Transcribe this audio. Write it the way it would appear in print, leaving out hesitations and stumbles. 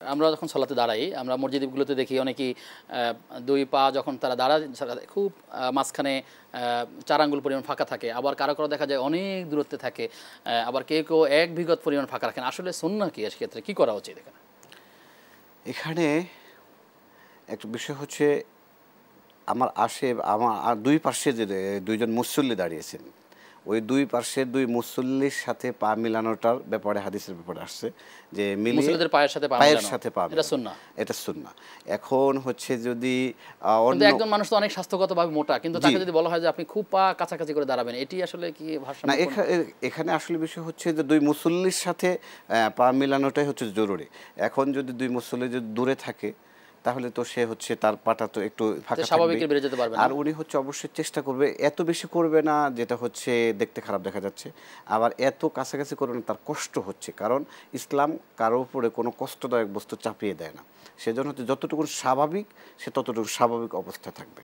আমরা যখন সালাতে দাঁড়াই, আমরা মসজিদগুলোতে দেখি অনেকেই ২ পা যখন তারা দাঁড়ায় খুব মাঝখানে ৪ আঙ্গুল পরিমাণ ফাঁকা থাকে। আবার কারো, কারো দেখা যায় অনেক দূরত্বে থাকে। আবার কেউ ১ বিঘত পরিমাণ ফাঁকা রাখেন। আসলে সুন্নাহ কি সেক্ষেত্রে কি করা উচিত এখানে? এখানে একটা বিষয় হচ্ছে আমার ২ পার্শ্বে যে ২ জন মুসল্লি দাঁড়িয়েছেন, ওই ২ পার্শ্বের ২ মুসল্লির সাথে পা মিলানোটার ব্যাপারে হাদিসের ব্যাপারে আসছে যে মিলিয়ে মুসল্লিদের পায়ের সাথে পা পায়ের মেলানো। সাথে পা এটা মেলানো। সুন্নাহ। এটা সুন্নাহ। এখন হচ্ছে যদি কিন্তু অন্য একজন মানুষ তো অনেক স্বাস্থ্যগতভাবে মোটা। কিন্তু জি। তাকে যদি বলা হয় যে আপনি খুব পা কাছাকাছি করে দাঁড়াবেন, এটি আসলে কি না, ভারসাম্যপূর্ণ? এখানে আসলে বিষয় হচ্ছে যে ২ মুসল্লির সাথে পা মিলানোটাই হচ্ছে জরুরি। এখন যদি ২ মুসল্লি যদি দূরে থাকে তাহলে তো সে হচ্ছে তার পাটা তো একটু ফাঁকা থাকবেই। স্বাভাবিকের বেড়ে যেতে পারবে না। আর উনি হচ্ছে অবশ্যই চেষ্টা করবে, এত বেশি করবে না যেটা হচ্ছে দেখতে খারাপ দেখা যাচ্ছে। আবার এত কাছাকাছি করবে না তার কষ্ট হচ্ছে। কারণ ইসলাম কারো উপরে কোনো কষ্টদায়ক বস্তু চাপিয়ে দেয় না। সেজন্য হচ্ছে যতটুকু স্বাভাবিক সে ততটুকু স্বাভাবিক অবস্থায় থাকবে।